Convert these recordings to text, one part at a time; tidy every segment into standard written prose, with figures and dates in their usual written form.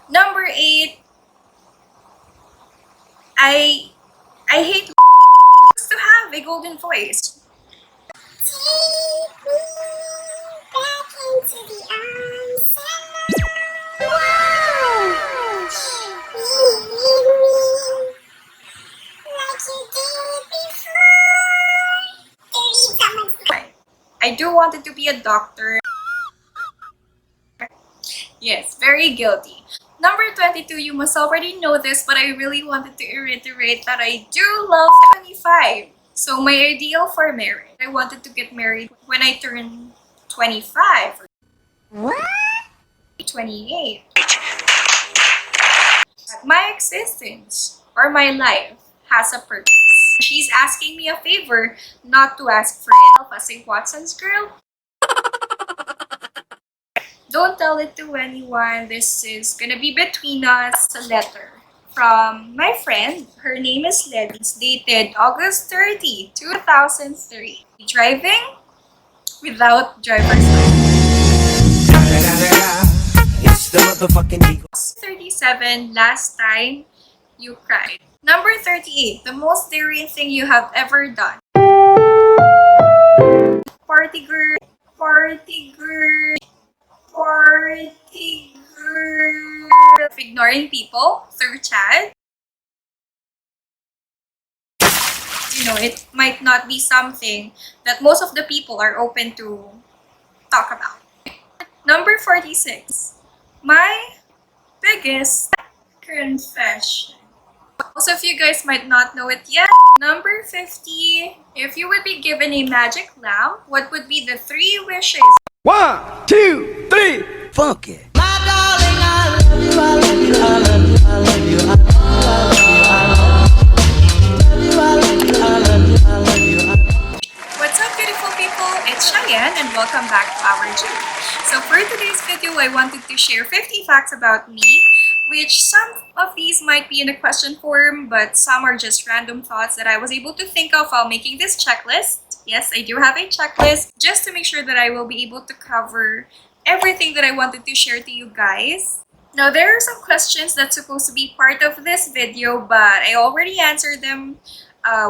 Number 8, I hate to have a golden voice. Take me back into the arms and wow! Leave me like you did before. To read someone's I do wanted to be a doctor. Yes, very guilty. Number 22, you must already know this, but I really wanted to reiterate that I do love 25. So my ideal for marriage, I wanted to get married when I turn 25 or what? 28. My existence or my life has a purpose. She's asking me a favor, not to ask for help as a Watson's girl. Don't tell it to anyone. This is gonna be between us. A letter from my friend. Her name is Lily. It's dated August 30, 2003. Driving without driver's license. It's the motherfucking Eagle. 37, last time you cried. Number 38, the most daring thing you have ever done. Party girl, party girl, party girl. Ignoring people through chat. You know, it might not be something that most of the people are open to talk about. Number 46, my biggest confession. Most of you guys might not know it yet. Number 50, if you would be given a magic lamp, what would be the 3 wishes? 1, 2, 3, funk it. What's up, beautiful people? It's Cheyenne and welcome back to our channel. So for today's video, I wanted to share 50 facts about me, which some of these might be in a question form, but some are just random thoughts that I was able to think of while making this checklist. Yes, I do have a checklist just to make sure that I will be able to cover everything that I wanted to share to you guys. Now, there are some questions that's supposed to be part of this video, but I already answered them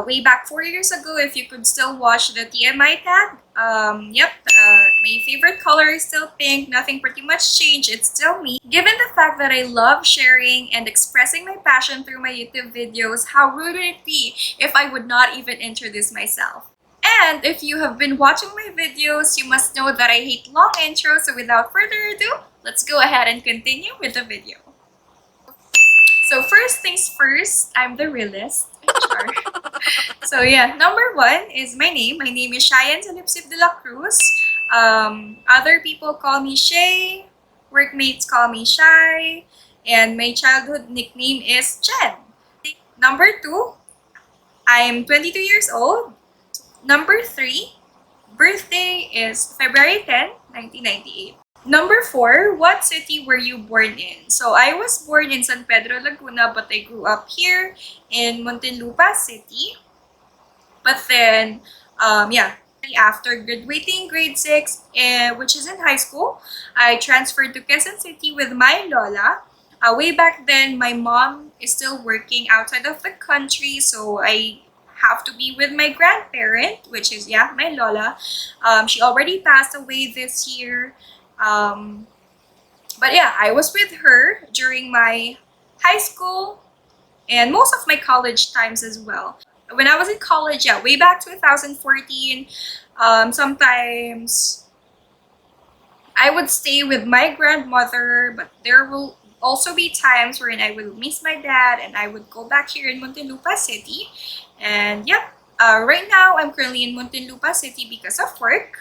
way back 4 years ago. If you could still watch the TMI tag. My favorite color is still pink. Nothing pretty much changed. It's still me. Given the fact that I love sharing and expressing my passion through my YouTube videos, how rude would it be if I would not even introduce myself? And if you have been watching my videos, you must know that I hate long intros. So without further ado, let's go ahead and continue with the video. So first things first, I'm the realist. Sure. So yeah, number 1 is my name. My name is Cheyenne de la Cruz. Other people call me Shay. Workmates call me Shy. And my childhood nickname is Jen. Number 2, I'm 22 years old. Number 3, birthday is February 10, 1998. Number 4, what city were you born in? So I was born in San Pedro, Laguna, but I grew up here in Muntinlupa City. But then, after graduating grade 6, which is in high school, I transferred to Quezon City with my lola. Way back then, my mom is still working outside of the country, so I have to be with my grandparent, which is, my lola. She already passed away this year. But yeah, I was with her during my high school and most of my college times as well. When I was in college, way back 2014, sometimes I would stay with my grandmother, but there will also be times wherein I would miss my dad and I would go back here in Muntinlupa City. And right now I'm currently in Muntinlupa City because of work.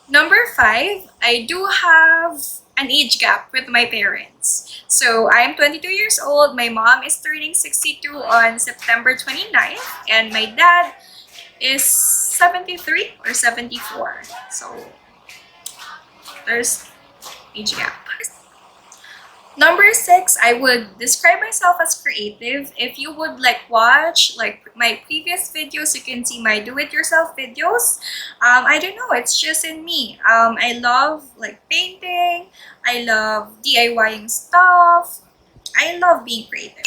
Number 5, I do have an age gap with my parents. So I'm 22 years old. My mom is turning 62 on September 29th, and my dad is 73 or 74. So there's age gap. Number 6, I would describe myself as creative. If you would watch my previous videos, you can see my do-it-yourself videos. I don't know, it's just in me. I love painting. I love DIYing stuff. I love being creative.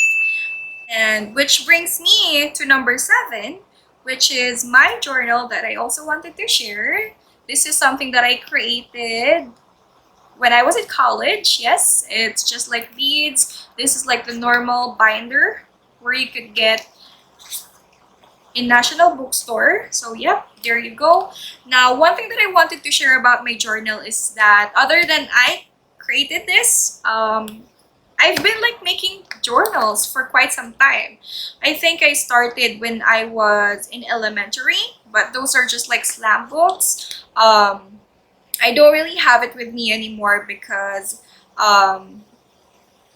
And which brings me to number 7, which is my journal that I also wanted to share. This is something that I created when I was in college. Yes, it's just like beads. This is like the normal binder where you could get in National Bookstore. So yep, there you go. Now, one thing that I wanted to share about my journal is that other than I created this, I've been like making journals for quite some time. I think I started when I was in elementary, but those are just like slam books. I don't really have it with me anymore because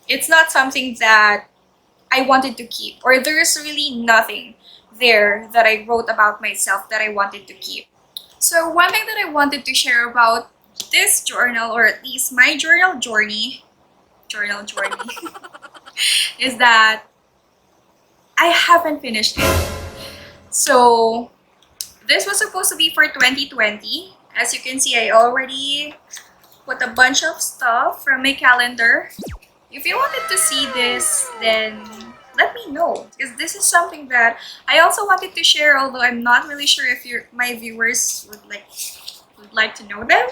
it's not something that I wanted to keep, or there's really nothing there that I wrote about myself that I wanted to keep. So one thing that I wanted to share about this journal, or at least my journal journey, is that I haven't finished it. So this was supposed to be for 2020. As you can see, I already put a bunch of stuff from my calendar. If you wanted to see this, then let me know, because this is something that I also wanted to share, although I'm not really sure if my viewers would like to know them.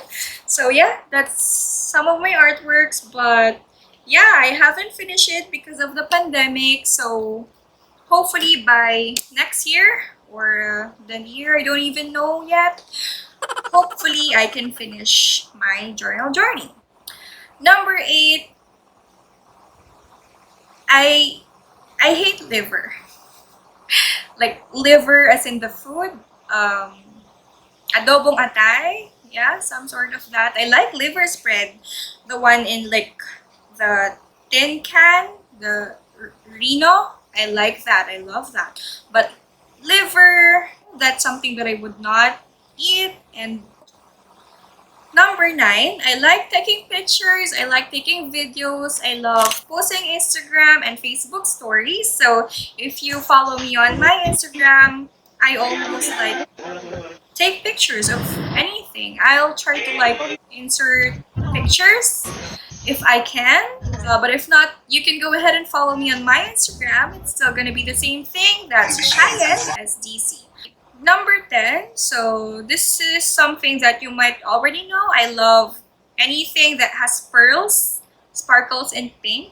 So yeah, that's some of my artworks, but yeah, I haven't finished it because of the pandemic. So hopefully by next year, or the year, I don't even know yet, hopefully I can finish my journal journey. Number 8, I hate liver. Like liver as in the food. Adobong atay. Yeah, some sort of that. I like liver spread. The one in like the tin can, the Reno. I like that. I love that. But liver, that's something that I would not eat. And number 9, I like taking pictures, I like taking videos, I love posting Instagram and Facebook stories. So if you follow me on my Instagram, I almost like take pictures of anything. I'll try to like insert pictures if I can. But if not, you can go ahead and follow me on my Instagram. It's still gonna be the same thing. That's Cheyennesdc. Number 10, so this is something that you might already know. I love anything that has pearls, sparkles, and pink.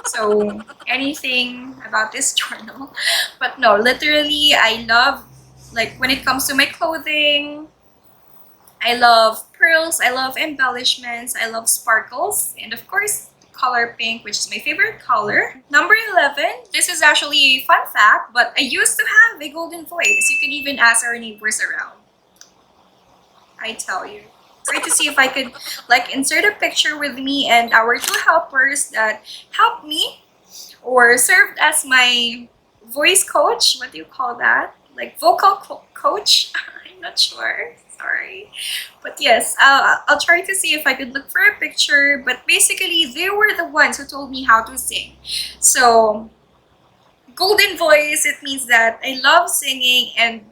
So anything about this journal. But no, literally, I love, like when it comes to my clothing, I love pearls, I love embellishments, I love sparkles, and of course, color pink, which is my favorite color. Number 11, this is actually a fun fact, but I used to have a golden voice. You can even ask our neighbors around. I tell you. Try to see if I could like insert a picture with me and our 2 helpers that helped me or served as my voice coach. What do you call that? Like vocal coach? I'm not sure. Sorry. But yes, I'll try to see if I could look for a picture. But basically, they were the ones who told me how to sing. So, golden voice, it means that I love singing and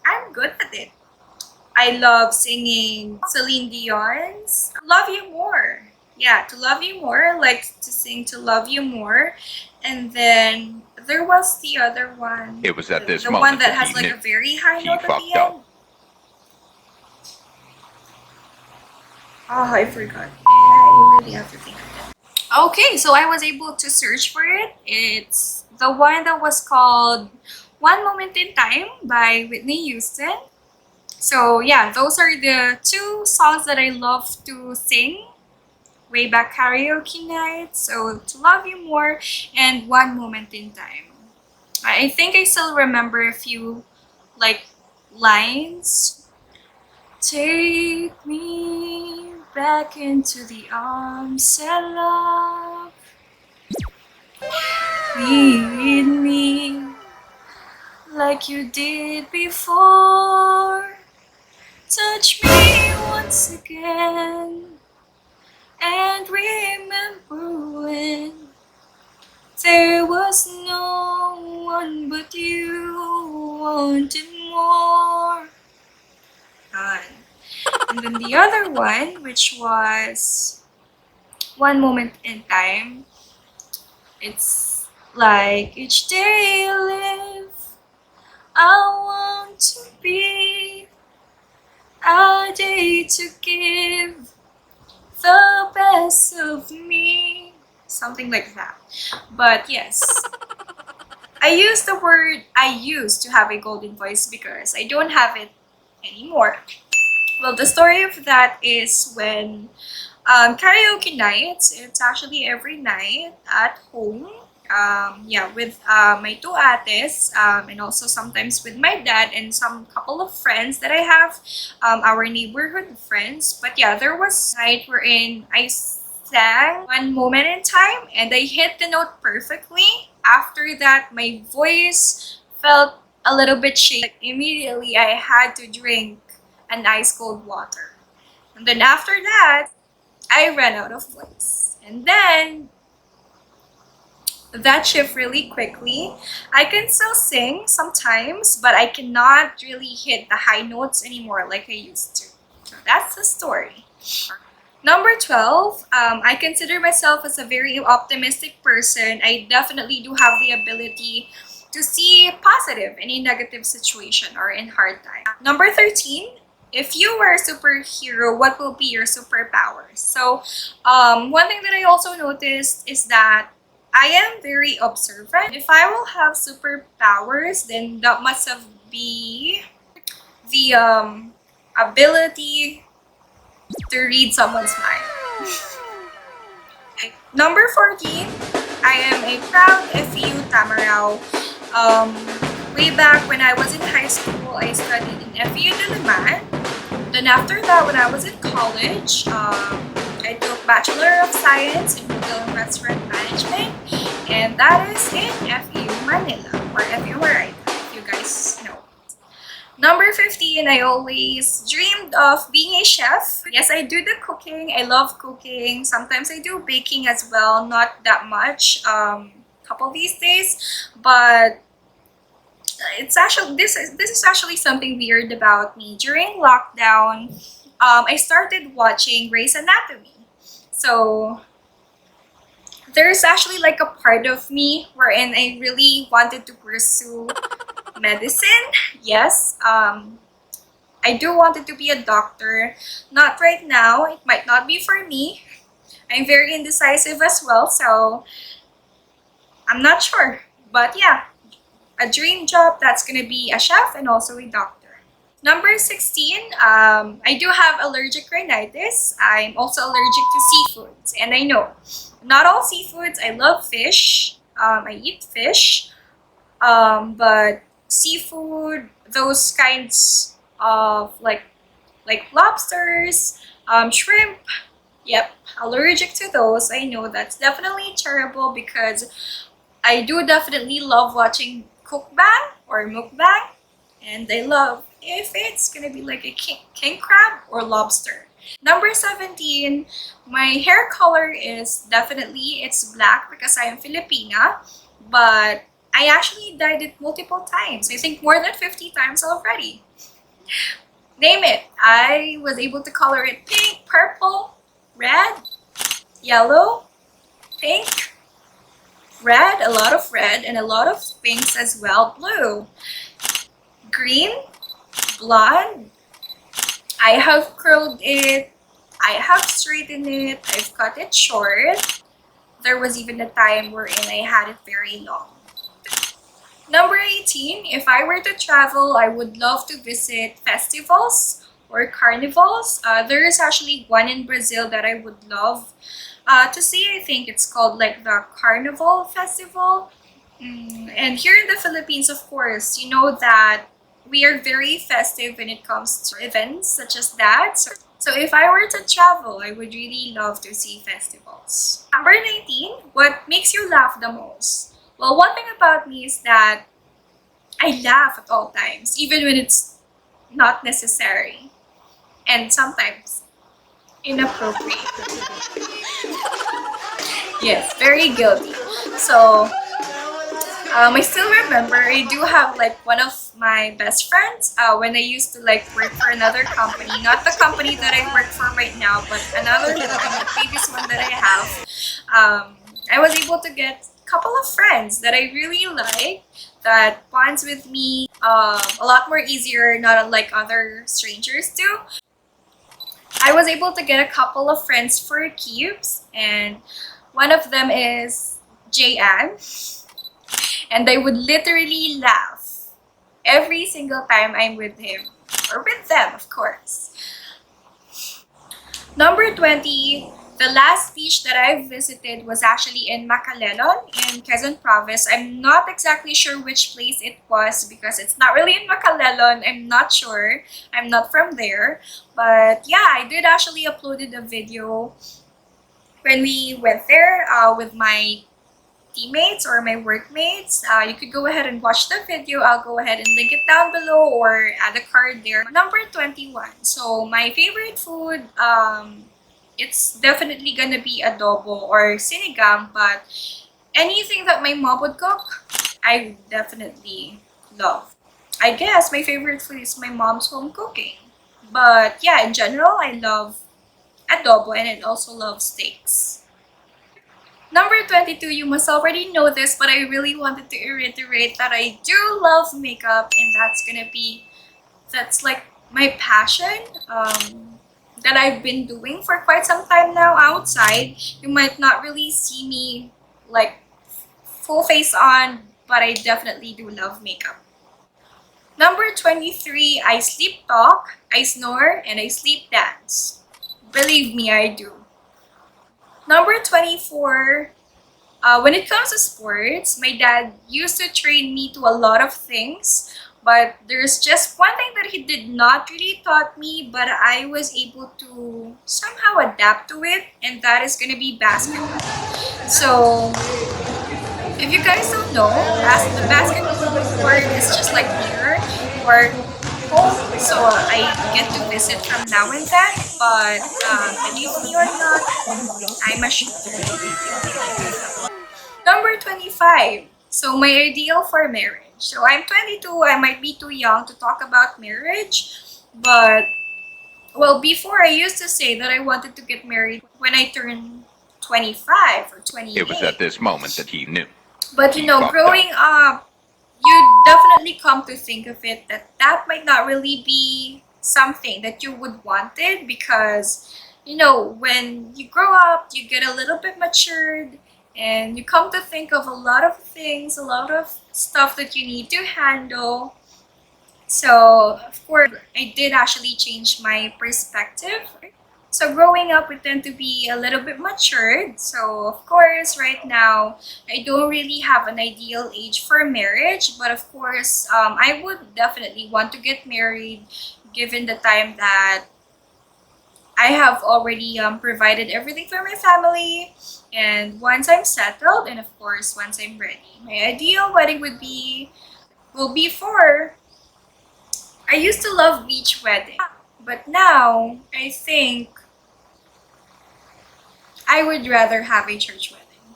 I'm good at it. I love singing Celine Dion's Love You More. Yeah, To Love You More. I like to sing To Love You More. And then there was the other one. It was at this the moment one that that has he like knew a very high he note at fucked the up. end. Oh, I forgot. I really have to think of it. Okay, so I was able to search for it. It's the one that was called One Moment in Time by Whitney Houston. So yeah, those are the 2 songs that I love to sing way back karaoke nights. So To Love You More and One Moment in Time. I think I still remember a few like lines. Take me back into the arms of love. Lead me like you did before. Touch me once again and remember when there was no one but you wanted more. And then the other one, which was One Moment in Time. It's like each day I live, I want to be a day to give the best of me. Something like that. But yes, I use the word I used to have a golden voice because I don't have it anymore. Well, the story of that is when karaoke nights, it's actually every night at home. Yeah, with my two ates, and also sometimes with my dad and some couple of friends that I have, our neighborhood friends. But yeah, there was a night wherein I sang One Moment in Time and I hit the note perfectly. After that, my voice felt a little bit shaky. Like, immediately, I had to drink an ice cold water. And then after that, I ran out of voice. And then that shift really quickly. I can still sing sometimes, but I cannot really hit the high notes anymore like I used to. So that's the story. Number 12, I consider myself as a very optimistic person. I definitely do have the ability to see positive in a negative situation or in hard times. Number 13, if you were a superhero, what will be your superpowers? So, one thing that I also noticed is that I am very observant. If I will have superpowers, then that must have be the ability to read someone's mind. Number 14, I am a proud FEU Tamaraw. Way back when I was in high school, I studied in FEU Diliman. Then after that, when I was in college, I took Bachelor of Science in Hotel and Restaurant Management, and that is in FEU Manila, or FEU Mariah, if you guys know. Number 15, I always dreamed of being a chef. Yes, I do the cooking. I love cooking. Sometimes I do baking as well, not that much, couple these days, but it's actually this is actually something weird about me. During lockdown, I started watching Grey's Anatomy. So there's actually like a part of me wherein I really wanted to pursue medicine. Yes, I do wanted to be a doctor. Not right now. It might not be for me. I'm very indecisive as well, so I'm not sure. But yeah, a dream job that's gonna be a chef and also a doctor. Number 16, I do have allergic rhinitis. I'm also allergic to seafoods, and I know not all seafoods. I love fish. I eat fish, but seafood, those kinds of like lobsters, shrimp. Yep, allergic to those. I know that's definitely terrible because I do definitely love watching cookbang or mukbang, and I love if it's gonna be like a king crab or lobster. Number 17, my hair color is definitely it's black because I am Filipina, but I actually dyed it multiple times. I think more than 50 times already. Name it. I was able to color it pink, purple, red, yellow, pink, red, a lot of red, and a lot of pinks as well, blue, green, blonde. I have curled it, I have straightened it, I've cut it short. There was even a time wherein I had it very long. Number 18, if I were to travel, I would love to visit festivals or carnivals. There is actually one in Brazil that I would love to see. I think it's called like the Carnival Festival. And here in the Philippines, of course, you know that we are very festive when it comes to events such as that. So if I were to travel, I would really love to see festivals. Number 19, what makes you laugh the most? Well, one thing about me is that I laugh at all times, even when it's not necessary. And sometimes inappropriate. Yes, very guilty. So, I still remember, I do have like one of my best friends when I used to like work for another company, not the company that I work for right now, but another one, the previous one that I have. I was able to get couple of friends that I really like that bonds with me a lot more easier, not unlike other strangers do. I was able to get a couple of friends for keeps, and one of them is Jan, and I would literally laugh every single time I'm with him, or with them, of course. Number 20, the last beach that I visited was actually in MACALELON in Quezon Province. I'm not exactly sure which place it was because it's not really in MACALELON. I'm not sure. I'm not from there. But yeah, I did actually uploaded a video when we went there with my teammates or my workmates. You could go ahead and watch the video. I'll go ahead and link it down below or add a card there. Number 21. So my favorite food, it's definitely gonna be adobo or sinigang, but anything that my mom would cook, I definitely love. I guess my favorite food is my mom's home cooking. But yeah, in general, I love adobo and I also love steaks. Number 22, you must already know this, but I really wanted to reiterate that I do love makeup, and that's like my passion that I've been doing for quite some time now outside. You might not really see me like full face on, but I definitely do love makeup. Number 23, I sleep talk, I snore, and I sleep dance. Believe me, I do. Number 24, when it comes to sports, my dad used to train me to a lot of things, but there's just one thing that he did not really taught me, but I was able to somehow adapt to it, and that is gonna be basketball. So, if you guys don't know, the basketball court is just like near or home, so I get to visit from now and then, but believe me or not, I'm a shooter. Number 25. So my ideal for marriage. So I'm 22. I might be too young to talk about marriage, but well, before I used to say that I wanted to get married when I turned 25 or 28. It was at this moment that he knew. But you know, growing up, you definitely come to think of it that that might not really be something that you would wanted, because you know, when you grow up, you get a little bit matured and you come to think of a lot of things, a lot of stuff that you need to handle. So, of course, I did actually change my perspective. So, growing up, we tend to be a little bit matured. So, of course, right now, I don't really have an ideal age for marriage. But, of course, I would definitely want to get married given the time that I have already provided everything for my family, and once I'm settled, and of course once I'm ready. My ideal wedding would be, well, before I used to love beach wedding, but now I think I would rather have a church wedding.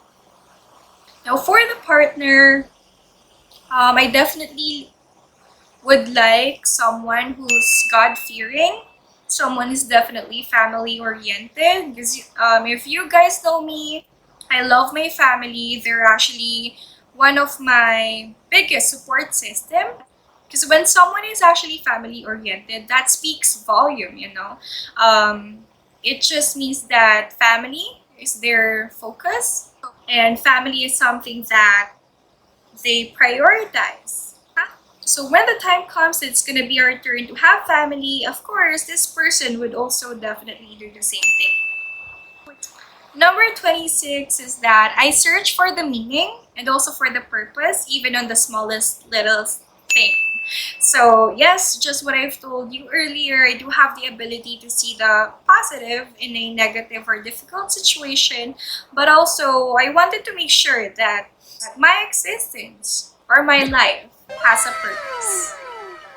Now for the partner, I definitely would like someone who's God-fearing. Someone is definitely family oriented, because if you guys know me, I love my family. They're actually one of my biggest support system, because when someone is actually family oriented, that speaks volume, you know. It just means that family is their focus, and family is something that they prioritize. So when the time comes, it's gonna be our turn to have family. Of course, this person would also definitely do the same thing. Number 26 is that I search for the meaning and also for the purpose, even on the smallest little thing. So yes, just what I've told you earlier, I do have the ability to see the positive in a negative or difficult situation, but also I wanted to make sure that my existence or my life has a purpose.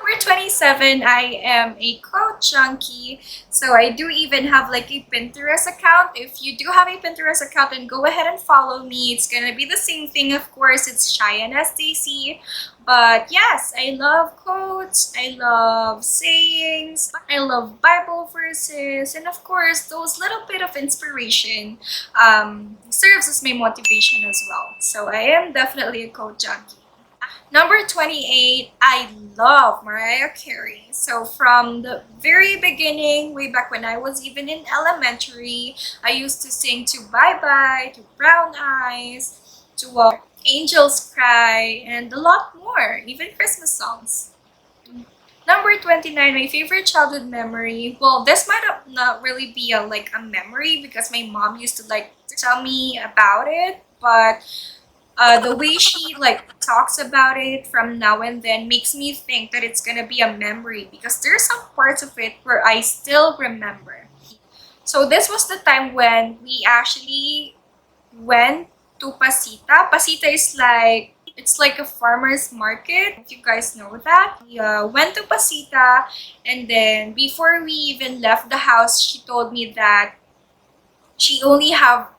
We're Number 27, I am a quote junkie. So I do even have like a Pinterest account. If you do have a Pinterest account, then go ahead and follow me. It's gonna be the same thing, of course. It's Cheyennesdc. But yes, I love quotes, I love sayings, I love Bible verses, and of course, those little bit of inspiration serves as my motivation as well. So I am definitely a quote junkie. Number 28, I love Mariah Carey. So from the very beginning, way back when I was even in elementary, I used to sing to Bye Bye, to Brown Eyes, to Angels Cry, and a lot more, even Christmas songs. Number 29, my favorite childhood memory. Well, this might not really be like a memory because my mom used to like tell me about it, but the way she like talks about it from now and then makes me think that it's gonna be a memory because there's some parts of it where I still remember. So this was the time when we actually went to Pasita. Pasita is like, it's like a farmer's market, if you guys know that. We went to Pasita, and then before we even left the house, she told me that she only have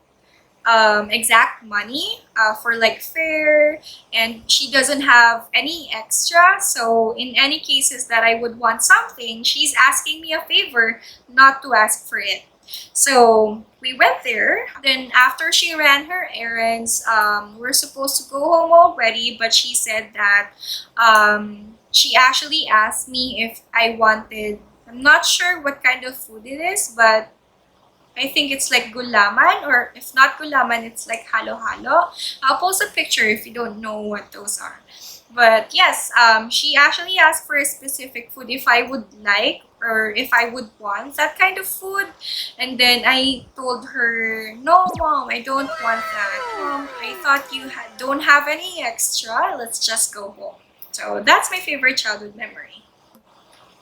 exact money for like fare, and she doesn't have any extra. So in any cases that I would want something, she's asking me a favor not to ask for it. So we went there. Then after she ran her errands, we're supposed to go home already, but she said that she actually asked me if I wanted, I'm not sure what kind of food it is, but I think it's like gulaman, or if not gulaman, it's like halo-halo. I'll post a picture if you don't know what those are. But yes, she actually asked for a specific food if I would like or if I would want that kind of food. And then I told her, no, Mom, I don't want that. Mom, I thought you don't have any extra. Let's just go home. So that's my favorite childhood memory.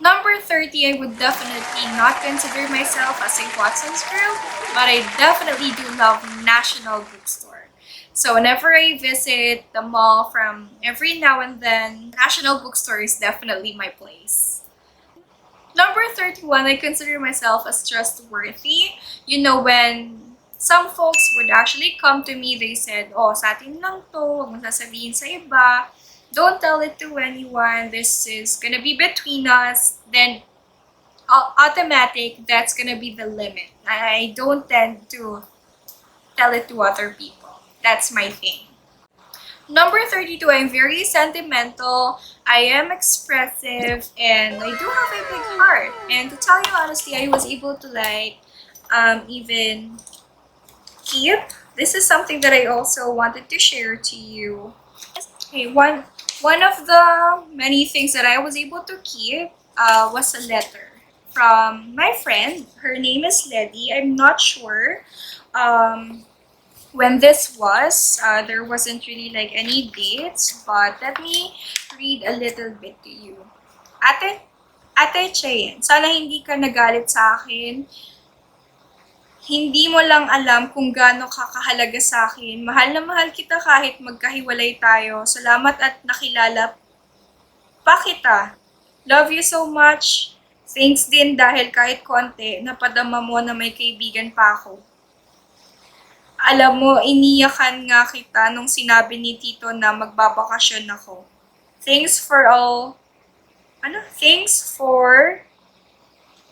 Number 30, I would definitely not consider myself as a Watson's girl, but I definitely do love National Bookstore. So whenever I visit the mall from every now and then, National Bookstore is definitely my place. Number 31, I consider myself as trustworthy. You know, when some folks would actually come to me, they said, oh, sa atin lang to, huwag mo sasabihin sa iba. Don't tell it to anyone. This is gonna be between us. Then automatic, that's gonna be the limit. I don't tend to tell it to other people. That's my thing. Number 32, I'm very sentimental. I am expressive, and I do have a big heart. And to tell you honestly, I was able to like even keep. This is something that I also wanted to share to you. Okay, one of the many things that I was able to keep was a letter from my friend. Her name is Letty. I'm not sure when this was. There wasn't really like any dates, but let me read a little bit to you. Ate Cheyenne, sana hindi ka nagalit sa akin. Hindi mo lang alam kung gaano ka kahalaga sa akin. Mahal na mahal kita kahit magkahiwalay tayo. Salamat at nakilala pa kita. Love you so much. Thanks din dahil kahit konti, napadama mo na may kaibigan pa ako. Alam mo, iniyakan nga kita nung sinabi ni Tito na magbabakasyon ako. Thanks for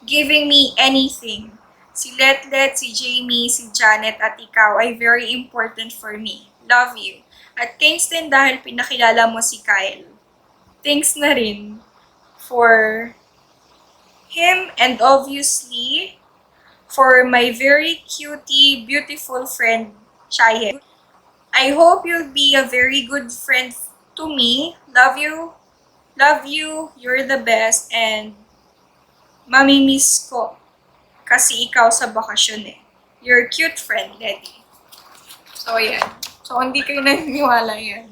giving me anything. Si Letlet, si Jamie, si Janet at ikaw ay very important for me. Love you. At thanks din dahil pinakilala mo si Kyle. Thanks na rin for him, and obviously for my very cutie, beautiful friend, Cheyenne. I hope you'll be a very good friend to me. Love you. Love you. You're the best. And mamimiss ko. Kasi ikaw sa bakasyon eh. Your cute friend, Letty. So, ayan. So, hindi kayo naniniwala yan.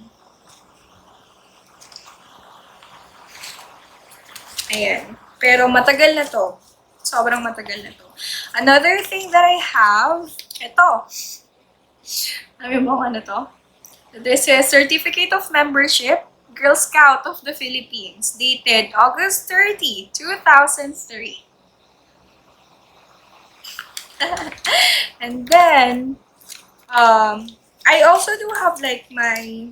Ayan. Pero matagal na to. Sobrang matagal na to. Another thing that I have, ito. Alam mo ano to? This is Certificate of Membership Girl Scout of the Philippines, dated August 30, 2003. And then, I also do have like my,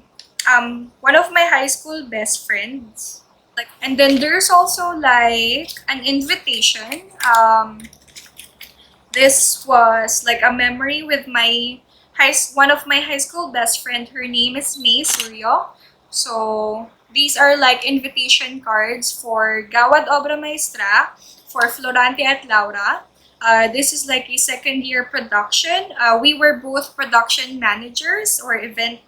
one of my high school best friends. Like, and then there's also like an invitation. This was like a memory with my one of my high school best friend. Her name is May Suryo. So these are like invitation cards for Gawad Obra Maestra, for Florante at Laura. This is like a second year production. We were both production managers or event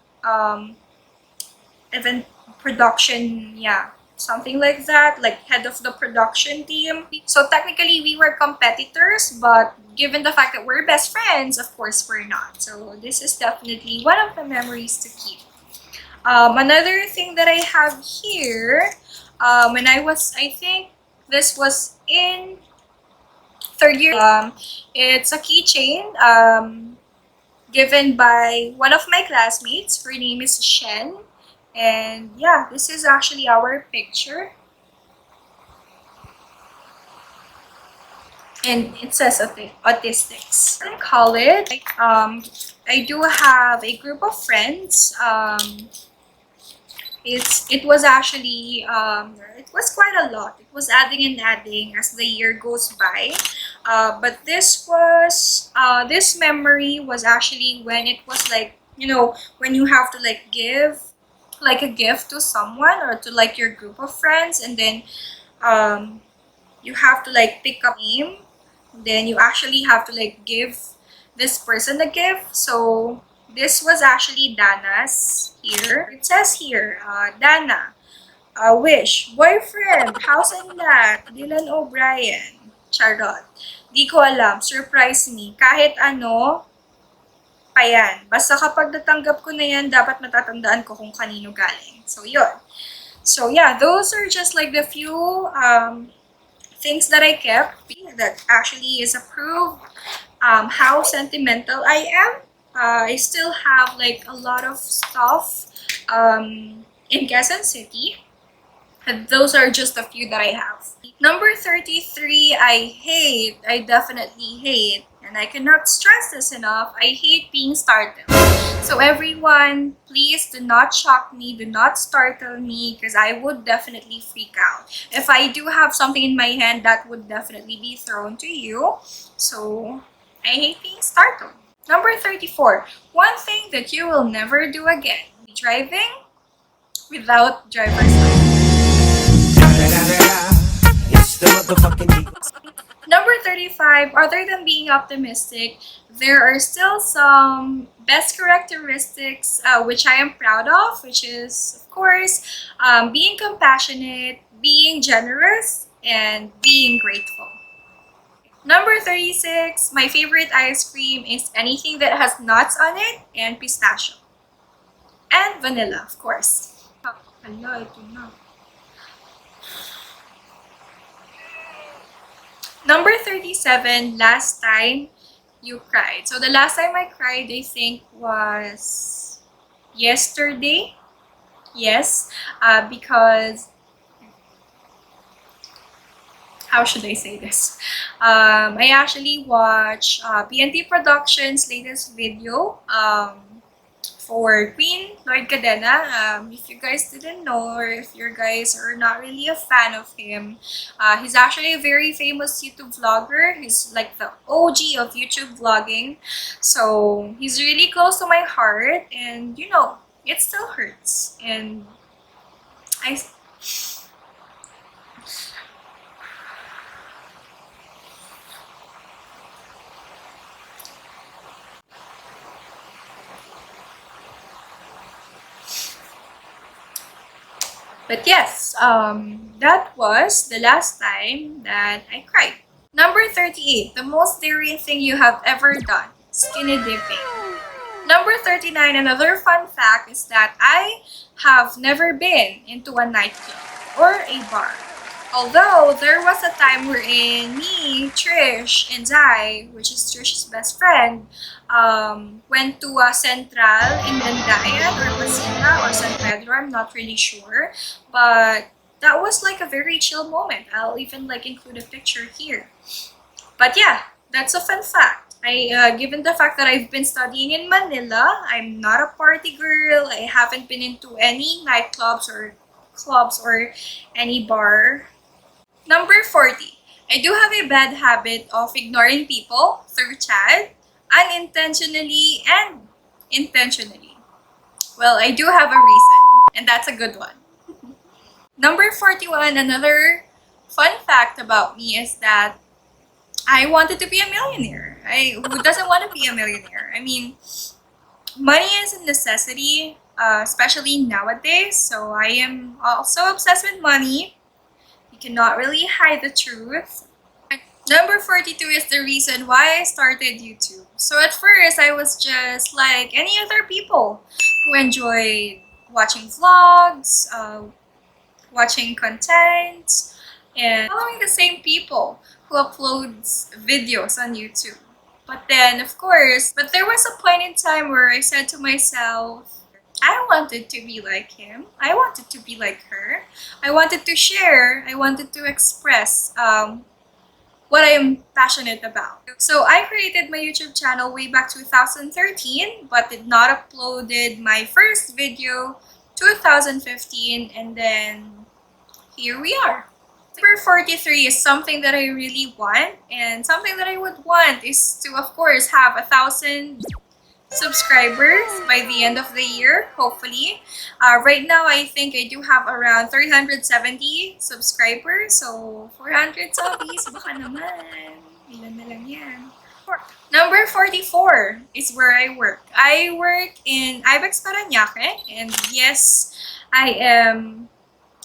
production, yeah, something like that, like head of the production team. So technically we were competitors, but given the fact that we're best friends, of course we're not. So this is definitely one of the memories to keep. Another thing that I have here, when I think this was in third year, it's a keychain given by one of my classmates. Her name is Shen. And yeah, this is actually our picture. And it says autistics. In college, I do have a group of friends. It was actually it was quite a lot. It was adding and adding as the year goes by. But this memory was actually when it was like, you know, when you have to like give like a gift to someone or to like your group of friends, and then you have to like pick up a name, then you actually have to like give this person a gift. So this was actually Dana's here. It says here, Dana, wish, boyfriend, house and lot, Dylan O'Brien, Charot. Di ko alam, surprise me, kahit ano, pa yan. Basta kapag natanggap ko na yan, dapat matatandaan ko kung kanino galing. So, yun. So, yeah, those are just like the few things that I kept that actually is a proof how sentimental I am. I still have like a lot of stuff in Quezon City. And those are just a few that I have. Number 33, I definitely hate, and I cannot stress this enough, I hate being startled. So everyone, please do not shock me, do not startle me, because I would definitely freak out. If I do have something in my hand, that would definitely be thrown to you. So I hate being startled. Number 34, one thing that you will never do again, driving without driver's license. It's the motherfucking Eagle. Number 35, other than being optimistic, there are still some best characteristics which I am proud of, which is, of course, being compassionate, being generous, and being grateful. Number 36, my favorite ice cream is anything that has nuts on it and pistachio. And vanilla, of course. Hala, ito na. Number 37, last time you cried. So the last time I cried, I think, was yesterday. Yes, because, how should I say this? I actually watched PNT Productions' latest video for Queen Lloyd Cadena. If you guys didn't know, or if you guys are not really a fan of him, he's actually a very famous YouTube vlogger. He's like the OG of YouTube vlogging. So he's really close to my heart, and you know, it still hurts. And I But yes, that was the last time that I cried. Number 38, the most daring thing you have ever done, skinny dipping. Number 39, another fun fact is that I have never been into a nightclub or a bar. Although there was a time wherein me, Trish, and Zai, which is Trish's best friend, went to Central in Dandayan or Pasita or San Pedro. I'm not really sure, but that was like a very chill moment. I'll even like include a picture here. But yeah, that's a fun fact. Given the fact that I've been studying in Manila, I'm not a party girl. I haven't been into any nightclubs or clubs or any bar. Number 40. I do have a bad habit of ignoring people through chat, unintentionally and intentionally. Well, I do have a reason, and that's a good one. Number 41, another fun fact about me is that I wanted to be a millionaire. Who doesn't want to be a millionaire? I mean, money is a necessity, especially nowadays. So I am also obsessed with money. You cannot really hide the truth. Number 42 is the reason why I started YouTube. So at first, I was just like any other people who enjoyed watching vlogs, watching content, and following the same people who uploads videos on YouTube. But then, of course, there was a point in time where I said to myself, I wanted to be like him. I wanted to be like her. I wanted to share. I wanted to express what I am passionate about. So I created my YouTube channel way back 2013, but did not uploaded my first video 2015, and then here we are. Number 43 is something that I really want, and something that I would want is to, of course, have 1,000 subscribers by the end of the year, hopefully. Right now, I think I do have around 370 subscribers, so 400 subbies, baka naman. Ilan na lang yan. Number 44 is where I work. I work in Ibex Parañaque, and yes, I am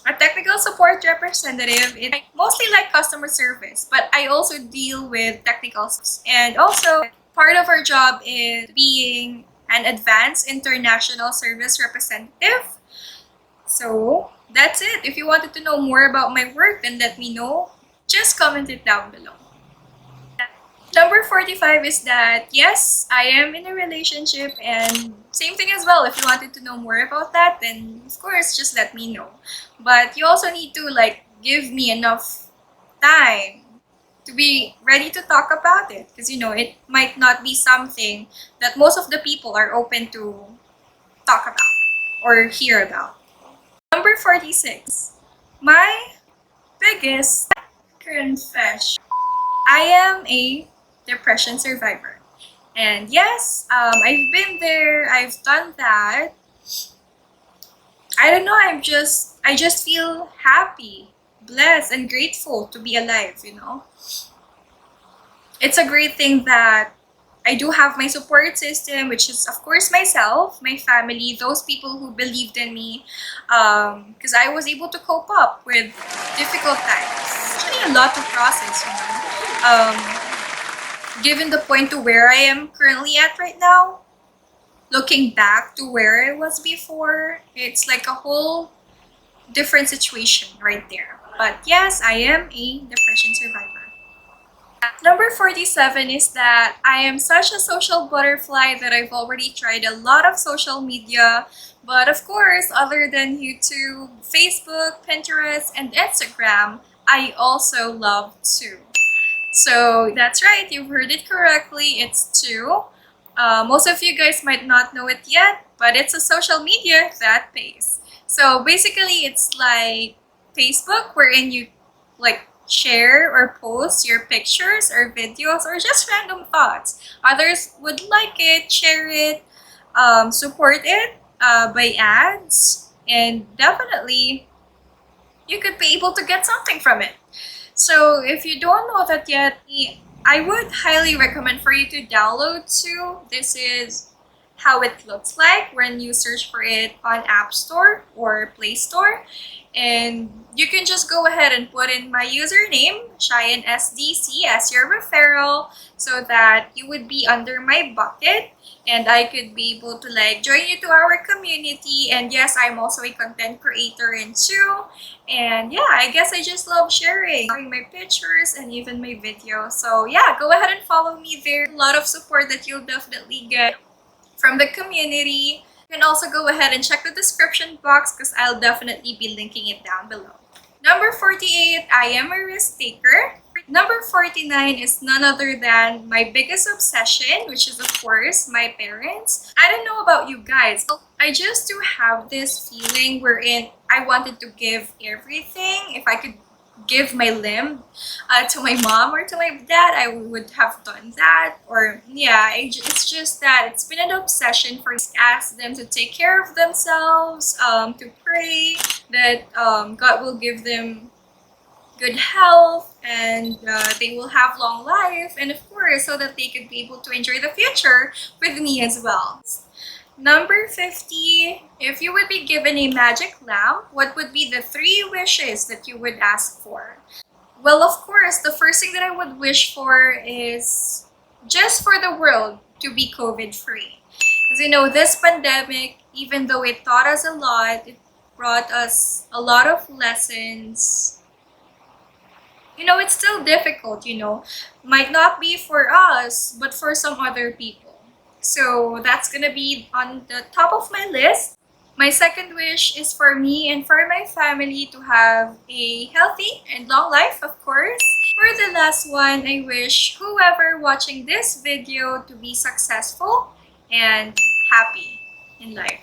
a technical support representative. I mostly like customer service, but I also deal with technical stuff. And also, part of our job is being an advanced international service representative. So that's it. If you wanted to know more about my work, then let me know. Just comment it down below. Number 45 is that, yes, I am in a relationship, and same thing as well. If you wanted to know more about that, then of course, just let me know. But you also need to like give me enough time to be ready to talk about it, because you know, it might not be something that most of the people are open to talk about or hear about. Number 46. My biggest confession. I am a depression survivor. And yes, I've been there, I've done that. I don't know, I just feel happy, blessed, and grateful to be alive, you know. It's a great thing that I do have my support system, which is, of course, myself, my family, those people who believed in me, because I was able to cope up with difficult times. It's actually a lot to process, you know. Given the point to where I am currently at right now, looking back to where I was before, it's like a whole different situation right there. But yes, I am a depression survivor. Number 47 is that I am such a social butterfly that I've already tried a lot of social media. But of course, other than YouTube, Facebook, Pinterest, and Instagram, I also love too. So that's right, you've heard it correctly, it's two. Most of you guys might not know it yet, but it's a social media that pays. So basically, it's like Facebook, wherein you like share or post your pictures or videos or just random thoughts. Others would like it, share it, support it by ads, and definitely you could be able to get something from it. So if you don't know that yet, I would highly recommend for you to download too. This is how it looks like when you search for it on App Store or Play Store. And you can just go ahead and put in my username, Cheyennesdc, as your referral, so that you would be under my bucket. and I could be able to like join you to our community. And yes, I'm also a content creator and too. And yeah, I guess I just love sharing my pictures and even my videos. So yeah, go ahead and follow me there. A lot of support that you'll definitely get from the community. You can also go ahead and check the description box because I'll definitely be linking it down below. Number 48, I am a risk taker. Number 49 is none other than my biggest obsession, which is of course my parents. I don't know about you guys. I just do have this feeling wherein I wanted to give everything. If I could give my limb to my mom or to my dad, I would have done that. Or yeah, it's just that it's been an obsession for me to ask them to take care of themselves, to pray that God will give them good health and they will have long life, and of course so that they could be able to enjoy the future with me as well. Number 50, if you would be given a magic lamp, what would be the 3 wishes that you would ask for? Well, of course, the first thing that I would wish for is just for the world to be COVID-free. Because you know, this pandemic, even though it taught us a lot, it brought us a lot of lessons. You know, it's still difficult, you know. Might not be for us, but for some other people. So that's gonna be on the top of my list. My second wish is for me and for my family to have a healthy and long life, of course. For the last one, I wish whoever watching this video to be successful and happy in life.